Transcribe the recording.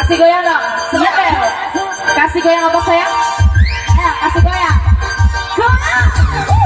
Kasih goyang dong. Sebentar. Kasih goyang apa sayang? Ayo, kasih goyang. Goyang.